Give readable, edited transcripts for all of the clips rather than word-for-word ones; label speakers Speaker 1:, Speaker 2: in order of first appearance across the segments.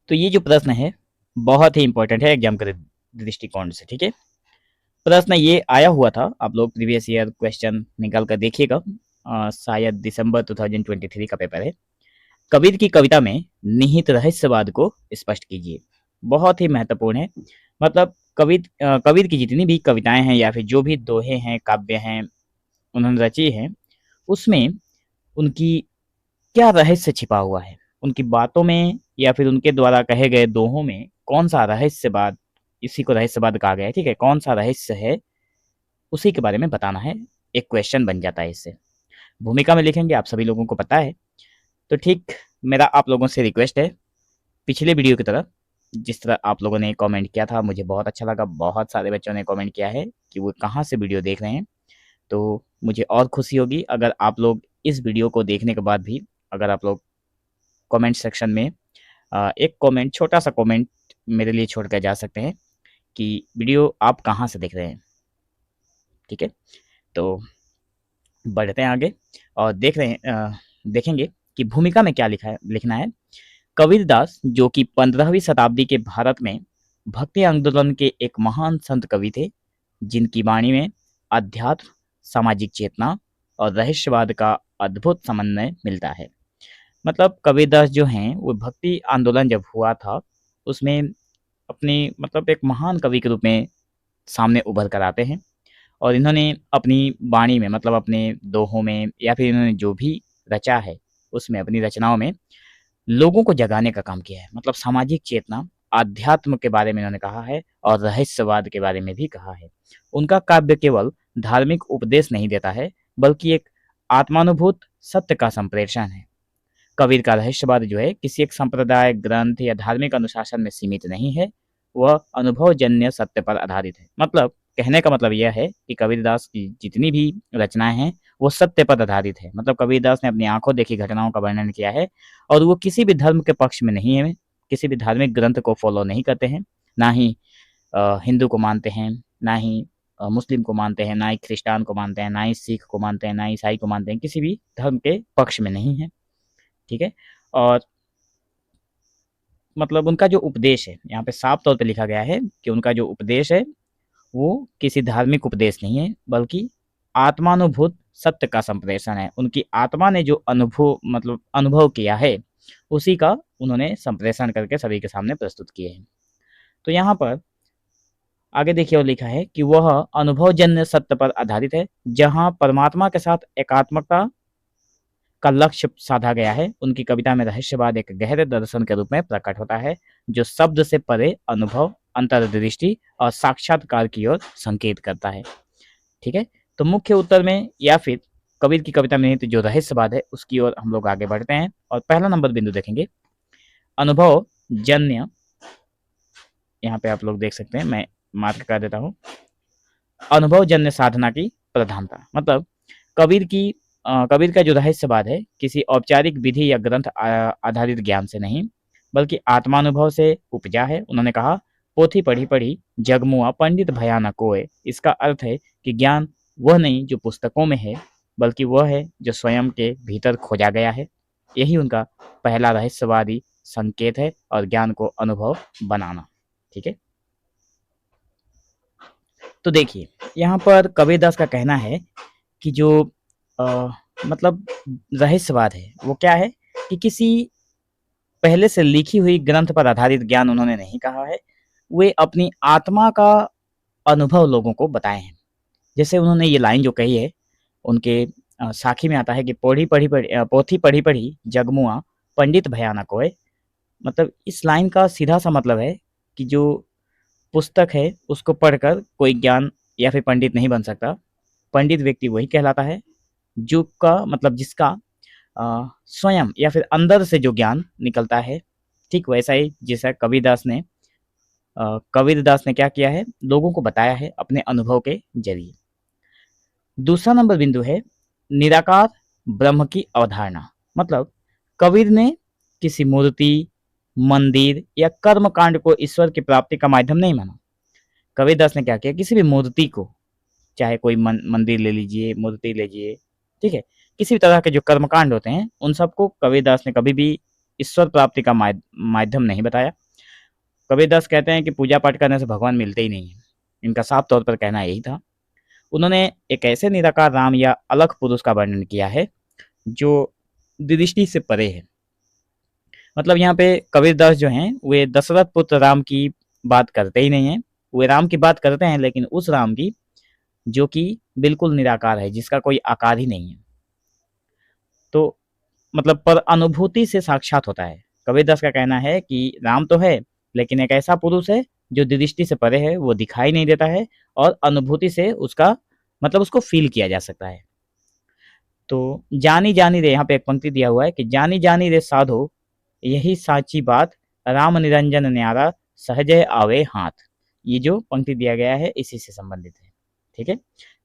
Speaker 1: तो ये जो प्रश्न है बहुत ही इंपॉर्टेंट है एग्जाम के दृष्टिकोण से। ठीक है, प्रश्न ये आया हुआ था, आप लोग प्रीवियस ईयर क्वेश्चन निकाल कर देखिएगा। शायद दिसंबर 2023 का पेपर है। कबीर की कविता में निहित रहस्यवाद को स्पष्ट कीजिए। बहुत ही महत्वपूर्ण है। मतलब कबीर की जितनी भी कविताएं हैं या फिर जो भी दोहे हैं, काव्य हैं, उन्होंने रची हैं, उसमें उनकी क्या रहस्य छिपा हुआ है, उनकी बातों में या फिर उनके द्वारा कहे गए दोहों में कौन सा रहस्यवाद, इसी को रहस्यवाद कहा गया है। ठीक है, कौन सा रहस्य है उसी के बारे में बताना है। एक क्वेश्चन बन जाता है इससे। भूमिका में लिखेंगे, आप सभी लोगों को पता है। तो ठीक, मेरा आप लोगों से रिक्वेस्ट है, पिछले वीडियो की तरह जिस तरह आप लोगों ने कमेंट किया था, मुझे बहुत अच्छा लगा। बहुत सारे बच्चों ने कमेंट किया है कि वो कहाँ से वीडियो देख रहे हैं। तो मुझे और खुशी होगी अगर आप लोग इस वीडियो को देखने के बाद भी अगर आप लोग कमेंट सेक्शन में एक कमेंट, छोटा सा कमेंट मेरे लिए छोड़ कर जा सकते हैं कि वीडियो आप कहाँ से देख रहे हैं। ठीक है, तो बढ़ते हैं आगे और देखेंगे कि भूमिका में क्या लिखना है। कबीरदास, जो कि 15वीं शताब्दी के भारत में भक्ति आंदोलन के एक महान संत कवि थे, जिनकी वाणी में अध्यात्म, सामाजिक चेतना और रहस्यवाद का अद्भुत समन्वय मिलता है। मतलब कबीरदास जो हैं वो भक्ति आंदोलन जब हुआ था उसमें अपनी मतलब एक महान कवि के रूप में सामने उभर कर आते हैं। और इन्होंने अपनी वाणी में मतलब अपने दोहों में या फिर इन्होंने जो भी रचा है उसमें, अपनी रचनाओं में लोगों को जगाने का काम किया है। मतलब सामाजिक चेतना, आध्यात्म के बारे में इन्होंने कहा है और रहस्यवाद के बारे में भी कहा है। उनका काव्य केवल धार्मिक उपदेश नहीं देता है, बल्कि एक आत्मानुभूत सत्य का संप्रेषण है। कबीर का रहस्यवाद जो है किसी एक संप्रदाय, ग्रंथ या धार्मिक अनुशासन में सीमित नहीं है, वह अनुभवजन्य सत्य पर आधारित है। मतलब कहने का मतलब यह है कि कबीरदास की जितनी भी रचनाएं हैं वो सत्य पर आधारित है। मतलब कबीरदास ने अपनी आंखों देखी घटनाओं का वर्णन किया है और वो किसी भी धर्म के पक्ष में नहीं है, किसी भी धार्मिक ग्रंथ को फॉलो नहीं करते हैं, ना ही हिंदू को मानते हैं, ना ही मुस्लिम को मानते हैं, ना ही क्रिस्तान को मानते हैं, ना ही सिख को मानते हैं, ना ही ईसाई को मानते हैं, किसी भी धर्म के पक्ष में नहीं है। ठीक है, और मतलब उनका जो उपदेश है, यहाँ पे साफ तौर पे लिखा गया है कि उनका जो उपदेश है वो किसी धार्मिक उपदेश नहीं है, बल्कि आत्मानुभूत सत्य का संप्रेषण है। उनकी आत्मा ने जो अनुभव किया है उसी का उन्होंने संप्रेषण करके सभी के सामने प्रस्तुत किए हैं। तो यहाँ पर आगे देखिए और लिखा है कि वह अनुभवजन्य सत्य पर आधारित है, जहाँ परमात्मा के साथ एकात्मकता का लक्ष्य साधा गया है। उनकी कविता में रहस्यवाद एक गहरे दर्शन के रूप में प्रकट होता है, जो शब्द से परे अनुभव, अंतर्दृष्टि और साक्षात्कार की ओर संकेत करता है। ठीक है, तो मुख्य उत्तर में या फिर कबीर की कविता में निहित जो रहस्यवाद है उसकी ओर हम लोग आगे बढ़ते हैं और पहला नंबर बिंदु देखेंगे, अनुभव जन्य। यहाँ पे आप लोग देख सकते हैं, मैं मार्क कर देता हूँ, अनुभव जन्य साधना की प्रधानता। मतलब कबीर का जो रहस्यवाद है किसी औपचारिक विधि या ग्रंथ आधारित ज्ञान से नहीं, बल्कि आत्मानुभव से उपजा है। उन्होंने कहा, पोथी पढ़ी पढ़ी जगमुआ पंडित भया न कोय। इसका अर्थ है कि ज्ञान वह नहीं जो पुस्तकों में है, बल्कि वह है जो स्वयं के भीतर खोजा गया है। यही उनका पहला रहस्यवादी संकेत है और ज्ञान को अनुभव बनाना। ठीक है, तो देखिए यहाँ पर कबीरदास का कहना है कि जो मतलब रहस्यवाद है वो क्या है कि किसी पहले से लिखी हुई ग्रंथ पर आधारित ज्ञान उन्होंने नहीं कहा है, वे अपनी आत्मा का अनुभव लोगों को बताए हैं। जैसे उन्होंने ये लाइन जो कही है उनके साखी में आता है कि पोथी पढ़ी पढ़ी जगमुआ पंडित भयानक होए। मतलब इस लाइन का सीधा सा मतलब है कि जो पुस्तक है उसको पढ़कर कोई ज्ञान या फिर पंडित नहीं बन सकता। पंडित व्यक्ति वही कहलाता है जो का मतलब जिसका स्वयं या फिर अंदर से जो ज्ञान निकलता है। ठीक वैसा ही जैसा कबीरदास ने क्या किया है, लोगों को बताया है अपने अनुभव के जरिए। दूसरा नंबर बिंदु है निराकार ब्रह्म की अवधारणा। मतलब कबीर ने किसी मूर्ति, मंदिर या कर्म कांड को ईश्वर की प्राप्ति का माध्यम नहीं माना। कबीरदास ने क्या किया, किसी भी मूर्ति को, चाहे कोई मंदिर ले लीजिए, मूर्ति ले लीजिए, ठीक है, किसी भी तरह के जो कर्मकांड होते हैं उन सबको कबीरदास ने कभी भी ईश्वर प्राप्ति का माध्यम नहीं बताया। कबीरदास कहते हैं कि पूजा पाठ करने से भगवान मिलते ही नहीं है, इनका साफ तौर पर कहना यही था। उन्होंने एक ऐसे निराकार राम या अलग पुरुष का वर्णन किया है जो दृष्टि से परे है। मतलब यहाँ पे कबीरदास जो हैं वे दशरथ पुत्र राम की बात करते ही नहीं है, वे राम की बात करते हैं लेकिन उस राम की जो कि बिल्कुल निराकार है, जिसका कोई आकार ही नहीं है। तो मतलब पर अनुभूति से साक्षात होता है। कबीरदास का कहना है कि राम तो है लेकिन एक ऐसा पुरुष है जो दृष्टि से परे है, वो दिखाई नहीं देता है और अनुभूति से उसका मतलब उसको फील किया जा सकता है। तो जानी जानी रे, यहाँ पे एक पंक्ति दिया हुआ है कि जानी जानी रे साधो यही साची बात, राम निरंजन न्यारा सहजय आवे हाथ। ये जो पंक्ति दिया गया है इसी से संबंधित है। ठीक है,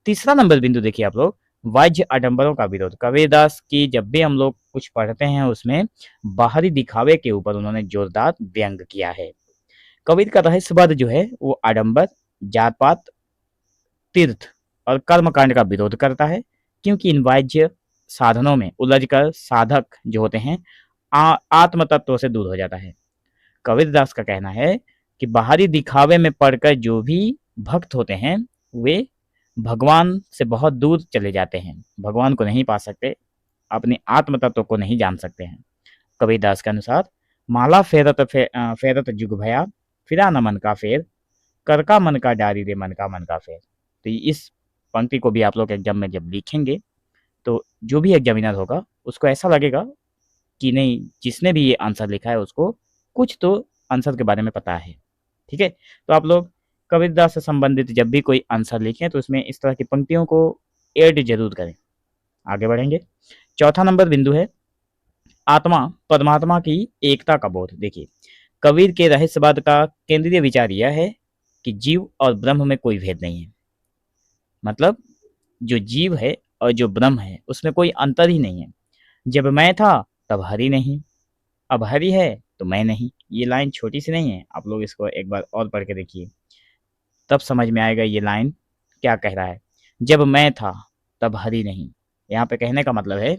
Speaker 1: तीसरा नंबर बिंदु देखिए आप लोग, वाज्य आडंबरों का विरोध। कबीरदास की जब भी हम लोग कुछ पढ़ते हैं उसमें बाहरी दिखावे के ऊपर उन्होंने जोरदार व्यंग किया है। कबीर का रहस्यवाद जो है वो आडंबर, जात पात, तीर्थ और कर्मकांड का विरोध करता है, क्योंकि इन वाज्य साधनों में उलझकर साधक जो होते हैं आत्म तत्व से दूर हो जाता है। कबीरदास का कहना है कि बाहरी दिखावे में पड़कर जो भी भक्त होते हैं वे भगवान से बहुत दूर चले जाते हैं, भगवान को नहीं पा सकते, अपने आत्म तत्व को नहीं जान सकते हैं। कबीरदास के अनुसार माला फेरत जुग भया, फिरा न मन का फेर, कर का मन का डारी रे मन का फेर। तो इस पंक्ति को भी आप लोग एग्जाम में जब लिखेंगे तो जो भी एग्जामिनर होगा उसको ऐसा लगेगा कि नहीं, जिसने भी ये आंसर लिखा है उसको कुछ तो आंसर के बारे में पता है। ठीक है, तो आप लोग कबीरदास से संबंधित जब भी कोई आंसर लिखें तो इसमें इस तरह की पंक्तियों को ऐड जरूर करें। आगे बढ़ेंगे, चौथा नंबर बिंदु है आत्मा परमात्मा की एकता का बोध। देखिए, कबीर के रहस्यवाद का केंद्रीय विचार यह है कि जीव और ब्रह्म में कोई भेद नहीं है। मतलब जो जीव है और जो ब्रह्म है उसमें कोई अंतर ही नहीं है। जब मैं था तब हरि नहीं, अब हरि है तो मैं नहीं। ये लाइन छोटी सी नहीं है, आप लोग इसको एक बार और पढ़ के देखिए, तब समझ में आएगा ये लाइन क्या कह रहा है। जब मैं था तब हरि नहीं, यहाँ पे कहने का मतलब है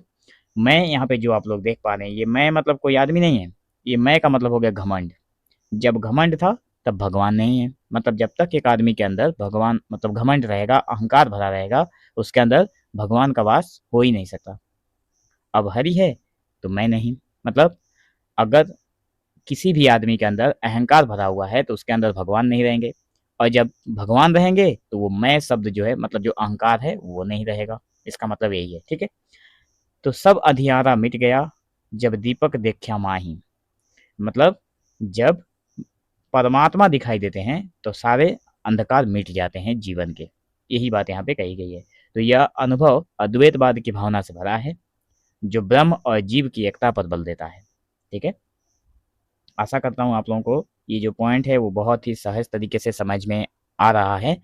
Speaker 1: मैं, यहाँ पे जो आप लोग देख पा रहे हैं ये मैं मतलब कोई आदमी नहीं है, ये मैं का मतलब हो गया घमंड। जब घमंड था तब भगवान नहीं है। मतलब जब तक एक आदमी के अंदर भगवान मतलब घमंड रहेगा, अहंकार भरा रहेगा, उसके अंदर भगवान का वास हो ही नहीं सकता। अब हरि है तो मैं नहीं, मतलब अगर किसी भी आदमी के अंदर अहंकार भरा हुआ है तो उसके अंदर भगवान नहीं रहेंगे, और जब भगवान रहेंगे तो वो मैं शब्द जो है मतलब जो अहंकार है वो नहीं रहेगा। इसका मतलब यही है। ठीक है, तो सब अंधियारा मिट गया जब दीपक देखा माही। मतलब जब परमात्मा दिखाई देते हैं तो सारे अंधकार मिट जाते हैं जीवन के, यही बात यहाँ पे कही गई है। तो यह अनुभव अद्वैतवाद की भावना से भरा है जो ब्रह्म और जीव की एकता पर बल देता है। ठीक है, आशा करता हूँ आप लोगों को ये जो पॉइंट है वो बहुत ही सहज तरीके से समझ में आ रहा है।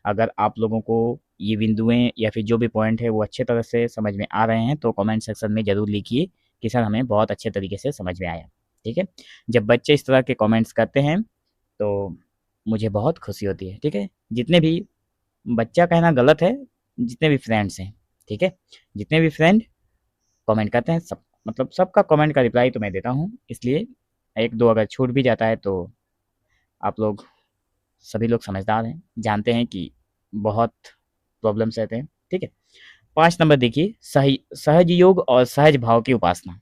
Speaker 1: अगर आप लोगों को ये बिंदुएं या फिर जो भी पॉइंट है वो अच्छे तरह से समझ में आ रहे हैं तो कमेंट सेक्शन में ज़रूर लिखिए कि सर हमें बहुत अच्छे तरीके से समझ में आया। ठीक है, जब बच्चे इस तरह के कमेंट्स करते हैं तो मुझे बहुत खुशी होती है। ठीक है, जितने भी बच्चा कहना गलत है, जितने भी फ्रेंड्स हैं, ठीक है, जितने भी फ्रेंड कमेंट करते हैं सब मतलब सबका कमेंट का रिप्लाई तो मैं देता हूँ, इसलिए एक दो अगर छूट भी जाता है तो आप लोग सभी लोग समझदार हैं, जानते हैं कि बहुत प्रॉब्लम्स रहते हैं। ठीक है, 5 नंबर देखिए सहज योग और सहज भाव की उपासना।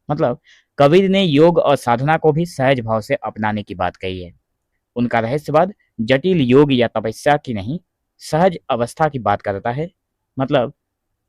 Speaker 1: मतलब कबीर ने योग और साधना को भी सहज भाव से अपनाने की बात कही है। उनका रहस्यवाद जटिल योग या तपस्या की नहीं, सहज अवस्था की बात करता है। मतलब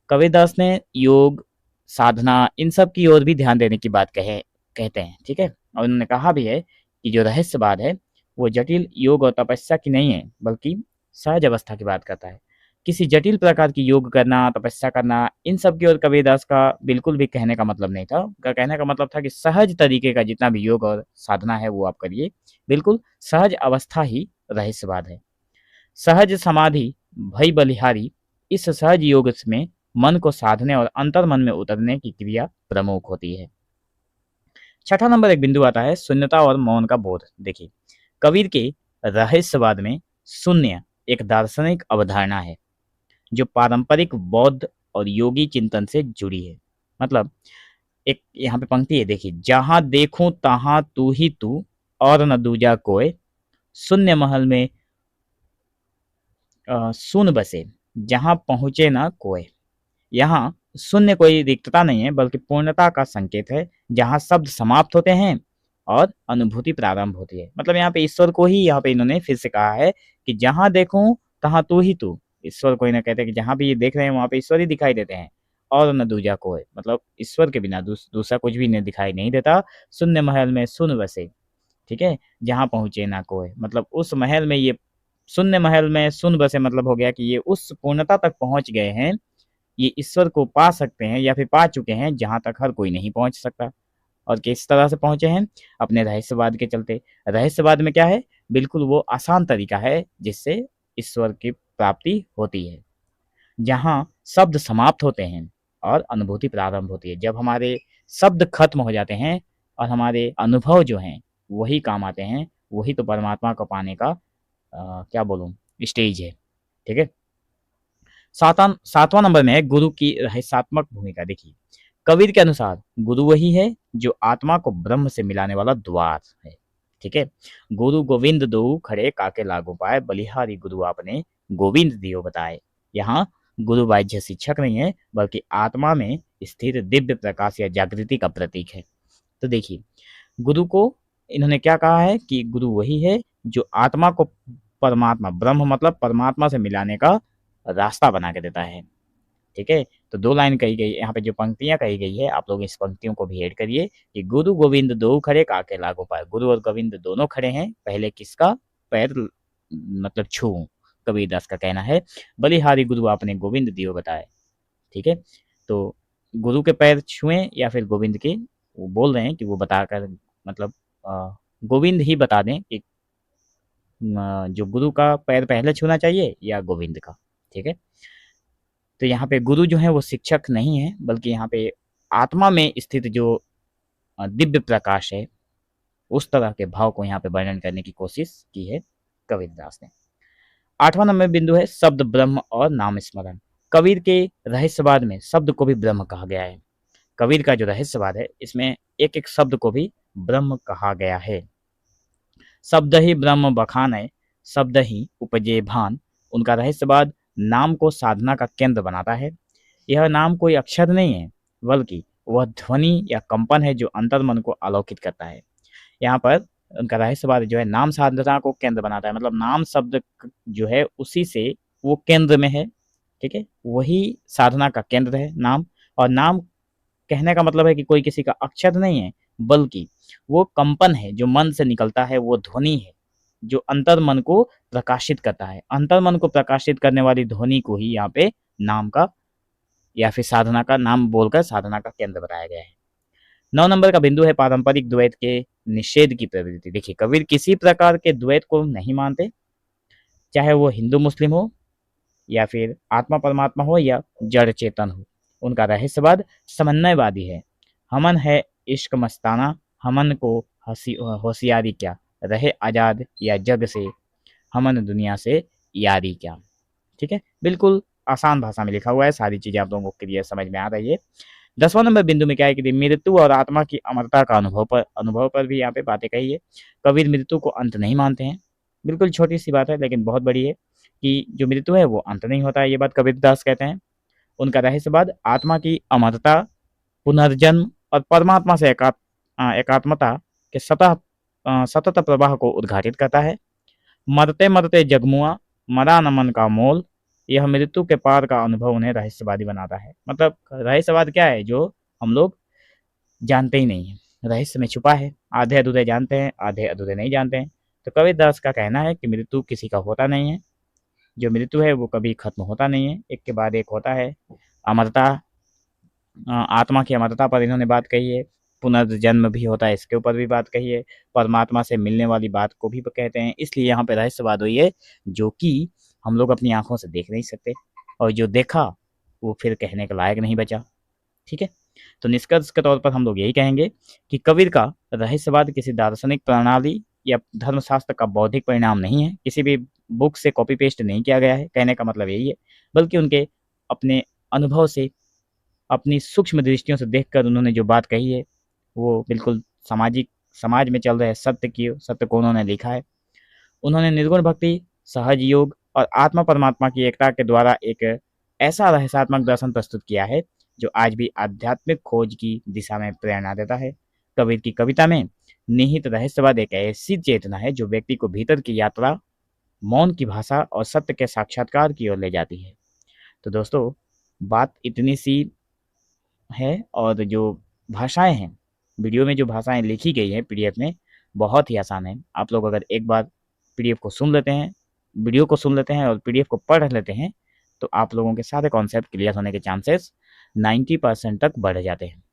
Speaker 1: कबीरदास ने योग साधना इन सब की ओर भी ध्यान देने की बात कहते हैं। ठीक है, और उन्होंने कहा भी है कि जो रहस्यवाद है वो जटिल योग और तपस्या की नहीं है बल्कि सहज अवस्था की बात करता है। किसी जटिल प्रकार की योग करना, तपस्या करना, इन सब की ओर कबीरदास का बिल्कुल भी कहने का मतलब नहीं था। उनका कहने का मतलब था कि सहज तरीके का जितना भी योग और साधना है वो आप करिए, बिल्कुल सहज अवस्था ही रहस्यवाद है। सहज समाधि भय बलिहारी, इस सहज योग में मन को साधने और अंतर मन में उतरने की क्रिया प्रमुख होती है। छठा नंबर एक बिंदु आता है शून्यता और मौन का बोध। देखिए, कबीर के रहस्यवाद में शून्य एक दार्शनिक अवधारणा है जो पारंपरिक बौद्ध और योगी चिंतन से जुड़ी है। मतलब एक यहाँ पे पंक्ति है, देखिए, जहां देखूं तहां तू ही तू और न दूजा कोय, शून्य महल में सुन बसे, जहां पहुंचे ना कोय। यहाँ शून्य कोई रिक्तता नहीं है बल्कि पूर्णता का संकेत है, जहाँ शब्द समाप्त होते हैं और अनुभूति प्रारंभ होती है। मतलब यहाँ पे ईश्वर को ही यहाँ पे इन्होंने फिर से कहा है कि जहाँ देखूं तहाँ तू ही तू। ईश्वर को इन्हें कहते हैं कि जहाँ भी ये देख रहे हैं वहां पे ईश्वर ही दिखाई देते हैं, और न दूजा कोई, मतलब ईश्वर के बिना दूसरा कुछ भी इन्हें दिखाई नहीं देता। शून्य महल में सुन बसे, ठीक है, जहाँ पहुंचे ना कोई, मतलब उस महल में ये शून्य महल में सुन बसे, मतलब हो गया कि ये उस पूर्णता तक पहुंच गए हैं, ये ईश्वर को पा सकते हैं या फिर पा चुके हैं जहां तक हर कोई नहीं पहुंच सकता। और किस तरह से पहुंचे हैं? अपने रहस्यवाद के चलते। रहस्यवाद में क्या है? बिल्कुल वो आसान तरीका है जिससे ईश्वर की प्राप्ति होती है, जहां शब्द समाप्त होते हैं और अनुभूति प्रारंभ होती है। जब हमारे शब्द खत्म हो जाते हैं और हमारे अनुभव जो हैं वही काम आते हैं, वही तो परमात्मा को पाने का क्या बोलूं, स्टेज है। ठीक है। सातवां नंबर में है गुरु की रहस्यात्मक भूमिका। देखिए, कबीर के अनुसार गुरु वही है जो आत्मा को ब्रह्म से मिलाने वाला द्वार है। ठीक है। गुरु गोविंद दो खड़े काके लागू पाए, बलिहारी गुरु आपने गोविंद दियो बताए। यहाँ गुरु बाह्य शिक्षक नहीं है बल्कि आत्मा में स्थिर दिव्य प्रकाश या जागृति का प्रतीक है। तो देखिए, गुरु को इन्होंने क्या कहा है कि गुरु वही है जो आत्मा को परमात्मा, ब्रह्म मतलब परमात्मा से मिलाने का रास्ता बना के देता है। ठीक है। तो दो लाइन कही गई यहाँ पे, जो पंक्तियां कही गई है आप लोग इस पंक्तियों को भी ऐड करिए कि गुरु गोविंद दो खड़े काके लागू पाए। गुरु और गोविंद दोनों खड़े हैं, पहले किसका पैर मतलब छू, कबीरदास का कहना है। बलिहारी गुरु आपने गोविंद दियो बताए। ठीक है। तो गुरु के पैर छुएं या फिर गोविंद के, वो बोल रहे हैं कि वो बताकर, मतलब गोविंद ही बता दें कि जो गुरु का पैर पहले छूना चाहिए या गोविंद का। ठीक है। तो यहाँ पे गुरु जो है वो शिक्षक नहीं है बल्कि यहाँ पे आत्मा में स्थित जो दिव्य प्रकाश है, उस तरह के भाव को यहाँ पे वर्णन करने की कोशिश की है कबीरदास ने। 8वां नंबर बिंदु है शब्द ब्रह्म और नाम स्मरण। कबीर के रहस्यवाद में शब्द को भी ब्रह्म कहा गया है। कबीर का जो रहस्यवाद है इसमें एक एक शब्द को भी ब्रह्म कहा गया है। शब्द ही ब्रह्म बखान है, शब्द ही उपजे भान। उनका रहस्यवाद नाम को साधना का केंद्र बनाता है। यह नाम कोई अक्षर नहीं है बल्कि वह ध्वनि या कंपन है जो अंतर्मन को अलौकित करता है। यहाँ पर उनका रहस्यवाद जो है नाम साधना को केंद्र बनाता है, मतलब नाम शब्द जो है उसी से वो केंद्र में है। ठीक है। वही साधना का केंद्र है नाम। और नाम कहने का मतलब है कि कोई किसी का अक्षर नहीं है बल्कि वो कंपन है जो मन से निकलता है, वो ध्वनि है जो अंतर मन को प्रकाशित करता है। अंतर मन को प्रकाशित करने वाली ध्वनि को ही यहाँ पे नाम का या फिर साधना का, नाम बोलकर साधना का केंद्र बताया गया है। 9 नंबर का बिंदु है पारंपरिक द्वैत के निषेध की प्रवृत्ति। देखिए, कबीर किसी प्रकार के द्वैत को नहीं मानते, चाहे वो हिंदू मुस्लिम हो या फिर आत्मा परमात्मा हो या जड़ चेतन हो। उनका रहस्यवाद समन्वयवादी है। हमन है इश्क मस्ताना, हमन को होशियारी क्या, रहे आजाद या जग से, हमन दुनिया से यारी क्या। ठीक है। बिल्कुल आसान भाषा में लिखा हुआ है, सारी चीजें आप लोगों को क्लियर समझ में आ रही है। 10वां नंबर बिंदु में क्या है कि मृत्यु और आत्मा की अमरता का अनुभव पर भी यहाँ पे बातें कही है। कबीर मृत्यु को अंत नहीं मानते हैं। बिल्कुल छोटी सी बात है लेकिन बहुत बड़ी है कि जो मृत्यु है वो अंत नहीं होता है, ये बात कबीरदास कहते हैं। उनका रहस्यवाद आत्मा की अमरता, पुनर्जन्म और परमात्मा से एकात्मता के सतत प्रवाह को उद्घाटित करता है। मरते मरते जगमुआ, मरा न मन का मोल, यह मृत्यु के पार का अनुभव उन्हें रहस्यवादी बनाता है। मतलब रहस्यवाद क्या है? जो हम लोग जानते ही नहीं है, रहस्य में छुपा है। आधे अधूरे जानते हैं, आधे अधूरे नहीं जानते हैं। तो कबीरदास का कहना है कि मृत्यु किसी का होता नहीं है, जो मृत्यु है वो कभी खत्म होता नहीं है, एक के बाद एक होता है। अमरता, आत्मा की अमरता पर इन्होंने बात कही है। पुनर्जन्म भी होता है, इसके ऊपर भी बात कही है। परमात्मा से मिलने वाली बात को भी कहते हैं। इसलिए यहाँ पे रहस्यवाद हुई है जो कि हम लोग अपनी आंखों से देख नहीं सकते, और जो देखा वो फिर कहने के लायक नहीं बचा। ठीक है। तो निष्कर्ष के तौर पर हम लोग यही कहेंगे कि कबीर का रहस्यवाद किसी दार्शनिक प्रणाली या धर्मशास्त्र का बौद्धिक परिणाम नहीं है, किसी भी बुक से कॉपी पेस्ट नहीं किया गया है, कहने का मतलब यही है, बल्कि उनके अपने अनुभव से अपनी सूक्ष्म दृष्टियों से देखकर उन्होंने जो बात कही है वो बिल्कुल समाज में चल रहे सत्य को उन्होंने लिखा है। उन्होंने निर्गुण भक्ति, सहज योग और आत्मा परमात्मा की एकता के द्वारा एक ऐसा रहस्यात्मक दर्शन प्रस्तुत किया है जो आज भी आध्यात्मिक खोज की दिशा में प्रेरणा देता है। कबीर की कविता में निहित रहस्यवाद एक ऐसी चेतना है जो व्यक्ति को भीतर की यात्रा, मौन की भाषा और सत्य के साक्षात्कार की ओर ले जाती है। तो दोस्तों, बात इतनी सी है और जो भाषाएं हैं, वीडियो में जो भाषाएं लिखी गई हैं पीडीएफ में, बहुत ही आसान है। आप लोग अगर एक बार पीडीएफ को सुन लेते हैं, वीडियो को सुन लेते हैं और पीडीएफ को पढ़ लेते हैं तो आप लोगों के सारे कॉन्सेप्ट क्लियर होने के चांसेस 90% तक बढ़ जाते हैं।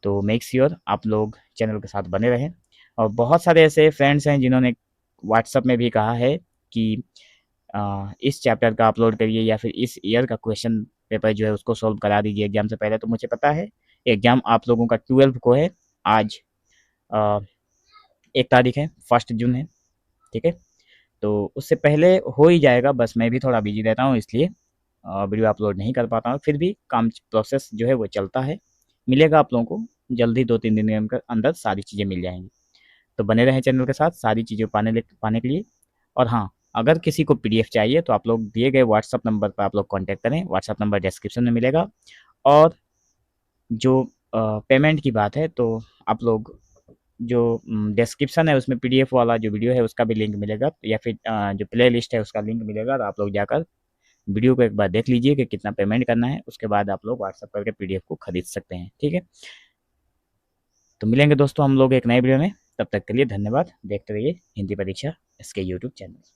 Speaker 1: तो मेक श्योर आप लोग चैनल के साथ बने रहें। और बहुत सारे ऐसे फ्रेंड्स हैं जिन्होंने व्हाट्सएप में भी कहा है कि इस चैप्टर का अपलोड करिए या फिर इस ईयर का क्वेश्चन पेपर जो है उसको सॉल्व करा दीजिए एग्जाम से पहले। तो मुझे पता है एग्जाम आप लोगों का 12 को है, आज 1 तारीख है, 1 जून है, ठीक है। तो उससे पहले हो ही जाएगा, बस मैं भी थोड़ा बिजी रहता हूँ इसलिए वीडियो अपलोड नहीं कर पाता हूँ। फिर भी काम प्रोसेस जो है वो चलता है, मिलेगा आप लोगों को जल्दी, 2-3 दिन के अंदर सारी चीज़ें मिल जाएंगी। तो बने रहें चैनल के साथ सारी चीज़ें पाने के लिए। और हाँ, अगर किसी को पीडीएफ चाहिए तो आप लोग दिए गए व्हाट्सअप नंबर पर आप लोग कांटेक्ट करें, व्हाट्सअप नंबर डिस्क्रिप्शन में मिलेगा। और जो पेमेंट की बात है तो आप लोग जो डिस्क्रिप्शन है उसमें पीडीएफ वाला जो वीडियो है उसका भी लिंक मिलेगा, या फिर जो प्ले लिस्ट है उसका लिंक मिलेगा। तो आप लोग जाकर वीडियो को एक बार देख लीजिए कि कितना पेमेंट करना है, उसके बाद आप लोग व्हाट्सअप करके पीडीएफ को खरीद सकते हैं, ठीक है। तो मिलेंगे दोस्तों हम लोग एक नए वीडियो में, तब तक के लिए धन्यवाद। देखते रहिए हिंदी परीक्षा इसके यूट्यूब चैनल।